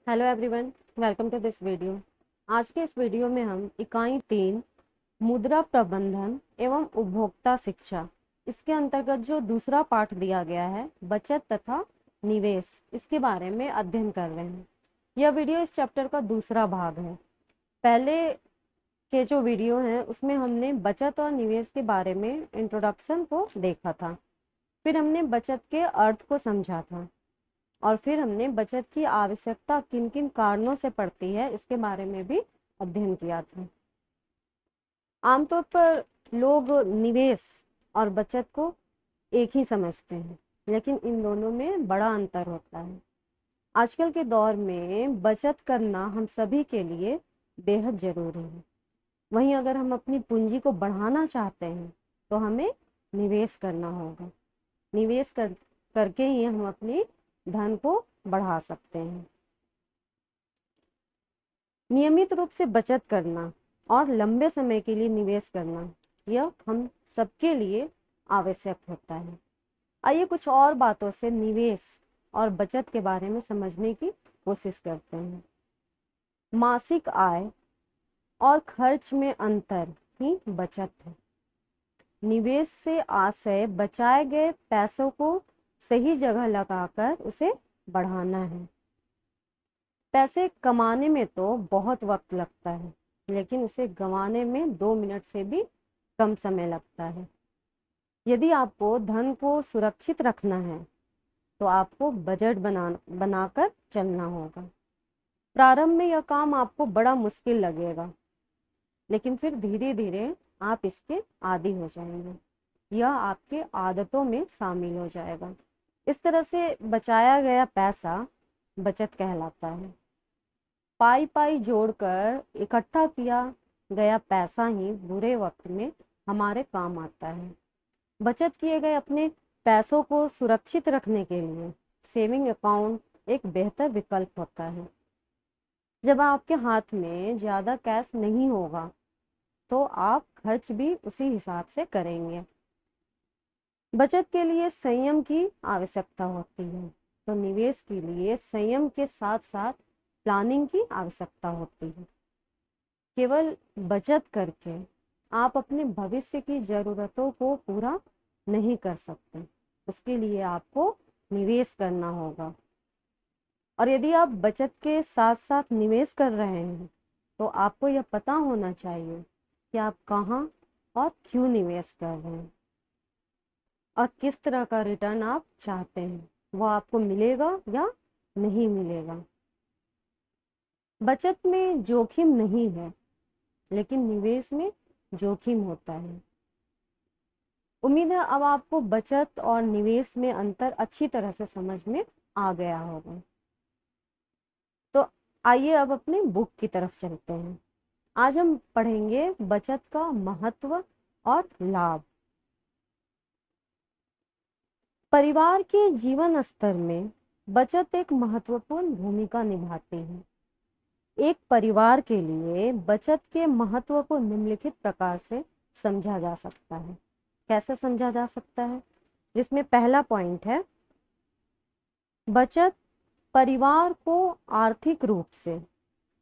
Hello everyone, welcome to this video. आज के इस वीडियो में हम इकाई 3 मुद्रा प्रबंधन एवं उपभोक्ता शिक्षा, इसके अंतर्गत जो दूसरा पाठ दिया गया है बचत तथा निवेश, इसके बारे में अध्ययन कर रहे हैं। यह वीडियो इस चैप्टर का दूसरा भाग है। पहले के जो वीडियो हैं उसमें हमने बचत और निवेश के बारे में इंट्रोडक्शन को देखा था, फिर हमने बचत के अर्थ को समझा था और फिर हमने बचत की आवश्यकता किन किन कारणों से पड़ती है इसके बारे में भी अध्ययन किया था। आमतौर पर लोग निवेश और बचत को एक ही समझते हैं, लेकिन इन दोनों में बड़ा अंतर होता है। आजकल के दौर में बचत करना हम सभी के लिए बेहद जरूरी है। वहीं अगर हम अपनी पूंजी को बढ़ाना चाहते हैं तो हमें निवेश करना होगा। निवेश करके ही हम अपनी धन को बढ़ा सकते हैं। नियमित रूप से बचत करना और लंबे समय के लिए निवेश करना, यह हम सबके लिए आवश्यक होता है। आइए कुछ और बातों से निवेश और बचत के बारे में समझने की कोशिश करते हैं। मासिक आय और खर्च में अंतर ही बचत है। निवेश से आशय बचाए गए पैसों को सही जगह लगाकर उसे बढ़ाना है। पैसे कमाने में तो बहुत वक्त लगता है, लेकिन उसे गंवाने में 2 मिनट से भी कम समय लगता है। यदि आपको धन को सुरक्षित रखना है तो आपको बजट बनाकर चलना होगा। प्रारंभ में यह काम आपको बड़ा मुश्किल लगेगा, लेकिन फिर धीरे धीरे आप इसके आदी हो जाएंगे। यह आपके आदतों में शामिल हो जाएगा। इस तरह से बचाया गया पैसा बचत कहलाता है। पाई पाई जोड़कर इकट्ठा किया गया पैसा ही बुरे वक्त में हमारे काम आता है। बचत किए गए अपने पैसों को सुरक्षित रखने के लिए सेविंग अकाउंट एक बेहतर विकल्प होता है। जब आपके हाथ में ज़्यादा कैश नहीं होगा तो आप खर्च भी उसी हिसाब से करेंगे। बचत के लिए संयम की आवश्यकता होती है, तो निवेश के लिए संयम के साथ साथ प्लानिंग की आवश्यकता होती है। केवल बचत करके आप अपने भविष्य की जरूरतों को पूरा नहीं कर सकते। उसके लिए आपको निवेश करना होगा। और यदि आप बचत के साथ साथ निवेश कर रहे हैं तो आपको यह पता होना चाहिए कि आप कहाँ और क्यों निवेश कर रहे हैं और किस तरह का रिटर्न आप चाहते हैं, वो आपको मिलेगा या नहीं मिलेगा। बचत में जोखिम नहीं है, लेकिन निवेश में जोखिम होता है। उम्मीद है अब आपको बचत और निवेश में अंतर अच्छी तरह से समझ में आ गया होगा। तो आइए अब अपने बुक की तरफ चलते हैं। आज हम पढ़ेंगे बचत का महत्व और लाभ। परिवार के जीवन स्तर में बचत एक महत्वपूर्ण भूमिका निभाती है। एक परिवार के लिए बचत के महत्व को निम्नलिखित प्रकार से समझा जा सकता है। कैसे समझा जा सकता है? जिसमें पहला पॉइंट है, बचत परिवार को आर्थिक रूप से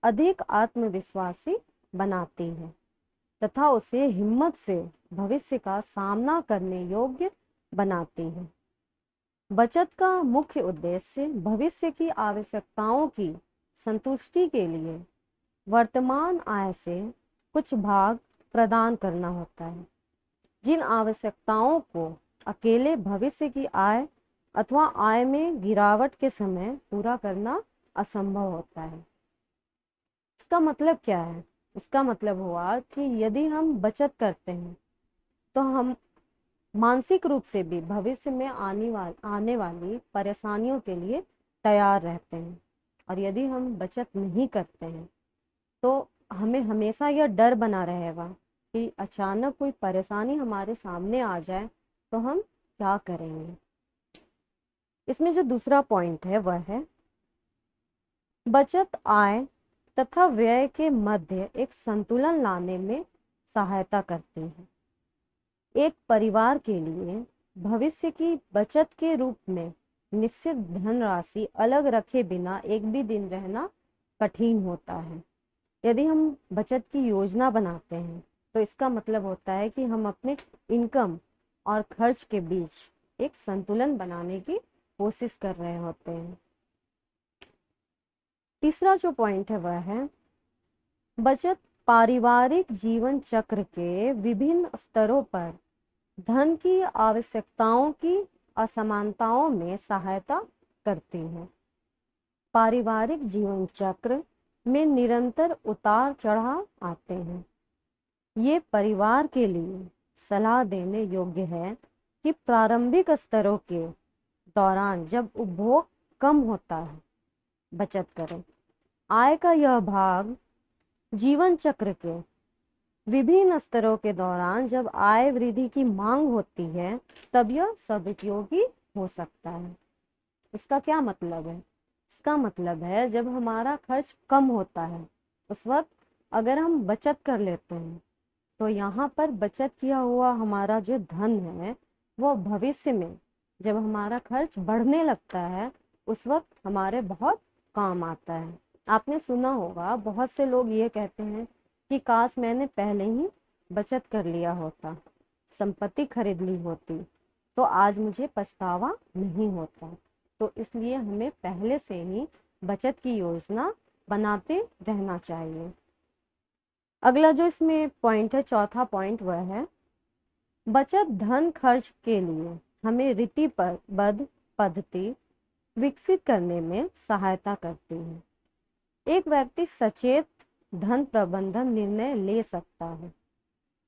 अधिक आत्मविश्वासी बनाती है तथा उसे हिम्मत से भविष्य का सामना करने योग्य बनाती है। बचत का मुख्य उद्देश्य भविष्य की आवश्यकताओं की संतुष्टि के लिए वर्तमान आय से कुछ भाग प्रदान करना होता है, जिन आवश्यकताओं को अकेले भविष्य की आय अथवा आय में गिरावट के समय पूरा करना असंभव होता है। इसका मतलब क्या है? इसका मतलब हुआ कि यदि हम बचत करते हैं तो हम मानसिक रूप से भी भविष्य में आने वाली परेशानियों के लिए तैयार रहते हैं। और यदि हम बचत नहीं करते हैं तो हमें हमेशा यह डर बना रहेगा कि अचानक कोई परेशानी हमारे सामने आ जाए तो हम क्या करेंगे। इसमें जो दूसरा पॉइंट है वह है, बचत आय तथा व्यय के मध्य एक संतुलन लाने में सहायता करती है। एक परिवार के लिए भविष्य की बचत के रूप में निश्चित धनराशि अलग रखे बिना एक भी दिन रहना कठिन होता है। यदि हम बचत की योजना बनाते हैं तो इसका मतलब होता है कि हम अपने इनकम और खर्च के बीच एक संतुलन बनाने की कोशिश कर रहे होते हैं। तीसरा जो पॉइंट है वह है बचत पारिवारिक जीवन चक्र के विभिन्न स्तरों पर धन की आवश्यकताओं की असमानताओं में सहायता करती है। पारिवारिक जीवन चक्र में निरंतर उतार चढ़ाव आते हैं। ये परिवार के लिए सलाह देने योग्य है कि प्रारंभिक स्तरों के दौरान जब उपभोग कम होता है बचत करें। आय का यह भाग जीवन चक्र के विभिन्न स्तरों के दौरान जब आय वृद्धि की मांग होती है तब यह सदुपयोगी हो सकता है। इसका क्या मतलब है? इसका मतलब है जब हमारा खर्च कम होता है उस वक्त अगर हम बचत कर लेते हैं तो यहाँ पर बचत किया हुआ हमारा जो धन है वो भविष्य में जब हमारा खर्च बढ़ने लगता है उस वक्त हमारे बहुत काम आता है। आपने सुना होगा बहुत से लोग ये कहते हैं कि काश मैंने पहले ही बचत कर लिया होता, संपत्ति खरीद ली होती तो आज मुझे पछतावा नहीं होता। तो इसलिए हमें पहले से ही बचत की योजना बनाते रहना चाहिए। अगला जो इसमें पॉइंट है, चौथा पॉइंट, वह है बचत धन खर्च के लिए हमें रीतिबद्ध पद्धति विकसित करने में सहायता करती है। एक व्यक्ति सचेत धन प्रबंधन निर्णय ले सकता है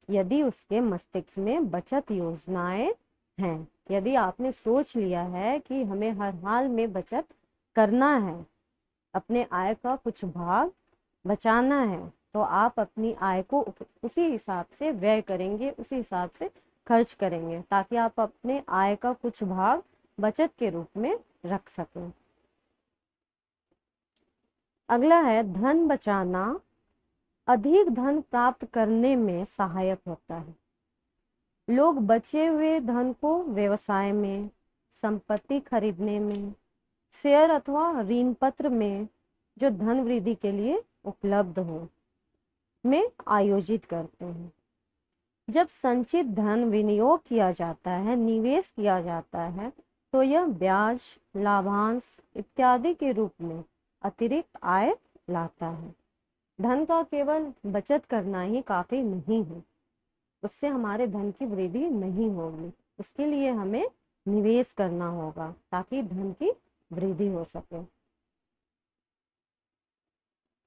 यदि उसके मस्तिष्क में बचत योजनाएं हैं। यदि आपने सोच लिया है कि हमें हर हाल में बचत करना है, अपने आय का कुछ भाग बचाना है, तो आप अपनी आय को उसी हिसाब से व्यय करेंगे, उसी हिसाब से खर्च करेंगे ताकि आप अपने आय का कुछ भाग बचत के रूप में रख सकें। अगला है धन बचाना अधिक धन प्राप्त करने में सहायक होता है। लोग बचे हुए धन को व्यवसाय में, संपत्ति खरीदने में, शेयर अथवा ऋण पत्र में जो धन वृद्धि के लिए उपलब्ध हो में आयोजित करते हैं। जब संचित धन विनियोग किया जाता है, निवेश किया जाता है, तो यह ब्याज, लाभांश इत्यादि के रूप में अतिरिक्त आय लाता है। धन का केवल बचत करना ही काफी नहीं है, उससे हमारे धन की वृद्धि नहीं होगी। उसके लिए हमें निवेश करना होगा ताकि धन की वृद्धि हो सके।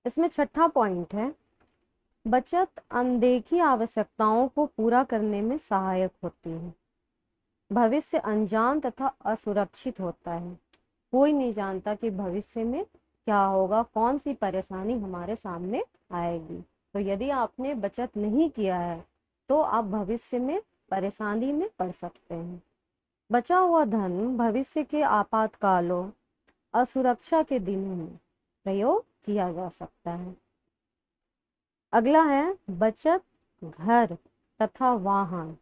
इसमें छठा पॉइंट है बचत अनदेखी आवश्यकताओं को पूरा करने में सहायक होती है। भविष्य अनजान तथा असुरक्षित होता है। कोई नहीं जानता कि भविष्य में क्या होगा, कौन सी परेशानी हमारे सामने आएगी। तो यदि आपने बचत नहीं किया है तो आप भविष्य में परेशानी में पड़ सकते हैं। बचा हुआ धन भविष्य के आपातकालों, असुरक्षा के दिनों में प्रयोग किया जा सकता है। अगला है बचत घर तथा वाहन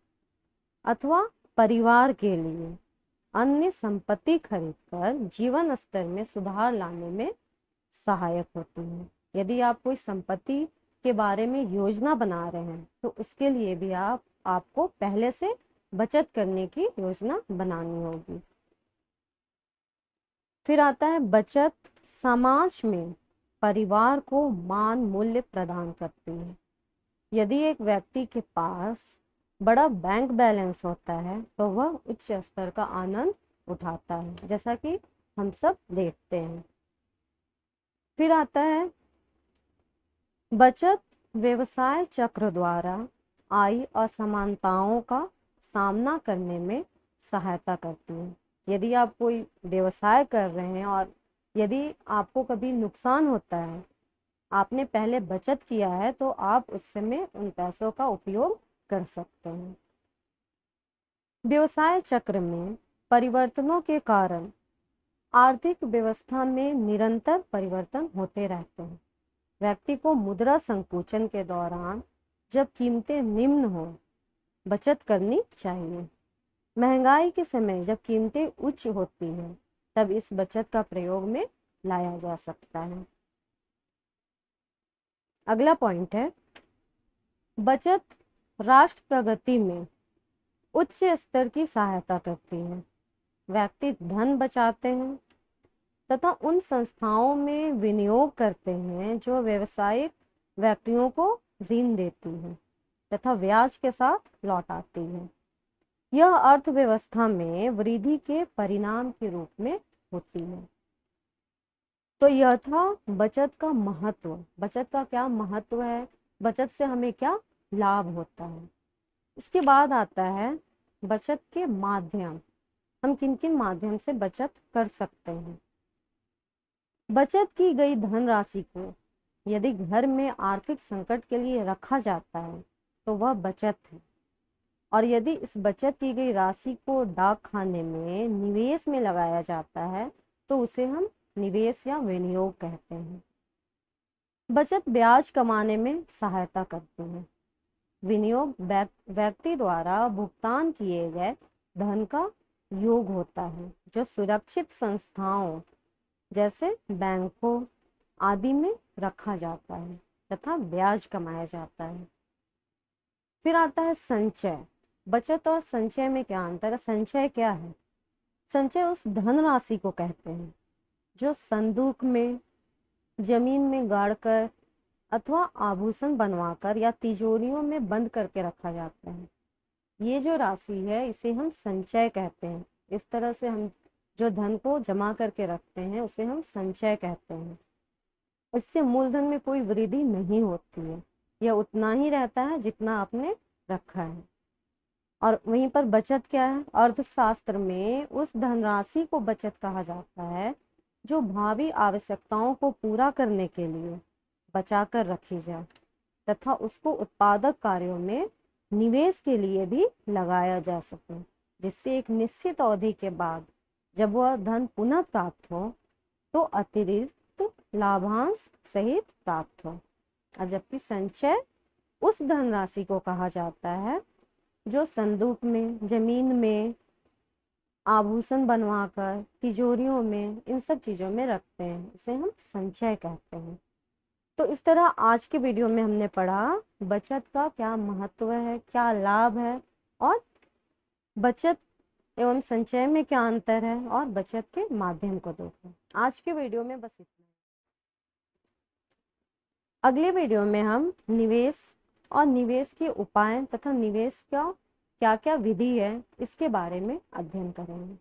अथवा परिवार के लिए अन्य संपत्ति खरीदकर जीवन स्तर में सुधार लाने में सहायक होती है। यदि आप कोई संपत्ति के बारे में योजना बना रहे हैं तो उसके लिए भी आपको पहले से बचत करने की योजना बनानी होगी। फिर आता है बचत समाज में परिवार को मान मूल्य प्रदान करती है। यदि एक व्यक्ति के पास बड़ा बैंक बैलेंस होता है तो वह उच्च स्तर का आनंद उठाता है, जैसा कि हम सब देखते हैं। फिर आता है बचत व्यवसाय चक्र द्वारा आय असमानताओं का सामना करने में सहायता करती है। यदि आप कोई व्यवसाय कर रहे हैं और यदि आपको कभी नुकसान होता है, आपने पहले बचत किया है तो आप उस समय उन पैसों का उपयोग कर सकते हैं। व्यवसाय चक्र में परिवर्तनों के कारण आर्थिक व्यवस्था में निरंतर परिवर्तन होते रहते हैं। व्यक्ति को मुद्रा संकुचन के दौरान जब कीमतें निम्न हो बचत करनी चाहिए। महंगाई के समय जब कीमतें उच्च होती हैं तब इस बचत का प्रयोग में लाया जा सकता है। अगला पॉइंट है, बचत राष्ट्र प्रगति में उच्च स्तर की सहायता करती है। व्यक्ति धन बचाते हैं तथा उन संस्थाओं में विनियोग करते हैं जो व्यवसायिक व्यक्तियों को ऋण देती है तथा ब्याज के साथ लौटाती है। यह अर्थव्यवस्था में वृद्धि के परिणाम के रूप में होती है। तो यह था बचत का महत्व। बचत का क्या महत्व है, बचत से हमें क्या लाभ होता है। इसके बाद आता है बचत के माध्यम, हम किन किन माध्यम से बचत कर सकते हैं। बचत की गई धनराशि को यदि घर में आर्थिक संकट के लिए रखा जाता है तो वह बचत है, और यदि इस बचत की गई राशि को डाक खाने में निवेश में लगाया जाता है तो उसे हम निवेश या विनियोग कहते हैं। बचत ब्याज कमाने में सहायता करती है। विनियोग व्यक्ति द्वारा भुगतान किए गए धन का योग होता है जो सुरक्षित संस्थाओं जैसे बैंकों आदि में रखा जाता है तथा ब्याज कमाया जाता है। फिर आता है संचय। बचत और संचय में क्या अंतर है। संचय क्या है, संचय उस धनराशि को कहते हैं जो संदूक में, जमीन में गाड़कर अथवा आभूषण बनवाकर या तिजोरियों में बंद करके रखा जाता है। ये जो राशि है इसे हम संचय कहते हैं। इस तरह से हम जो धन को जमा करके रखते हैं उसे हम संचय कहते हैं। इससे मूलधन में कोई वृद्धि नहीं होती है, यह उतना ही रहता है जितना आपने रखा है। और वहीं पर बचत क्या है, अर्थशास्त्र में उस धनराशि को बचत कहा जाता है जो भावी आवश्यकताओं को पूरा करने के लिए बचाकर रखी जाए तथा उसको उत्पादक कार्यों में निवेश के लिए भी लगाया जा सके, जिससे एक निश्चित अवधि के बाद जब वह धन पुनः प्राप्त हो तो अतिरिक्त लाभांश सहित प्राप्त हो। और जबकि संचय उस धनराशि को कहा जाता है जो संदूक में, जमीन में, आभूषण बनवाकर, तिजोरियों में, इन सब चीजों में रखते हैं, उसे हम संचय कहते हैं। तो इस तरह आज के वीडियो में हमने पढ़ा बचत का क्या महत्व है, क्या लाभ है, और बचत एवं संचय में क्या अंतर है, और बचत के माध्यम को देखा। आज के वीडियो में बस इतना। अगले वीडियो में हम निवेश और निवेश के उपाय तथा निवेश का क्या क्या विधि है इसके बारे में अध्ययन करेंगे।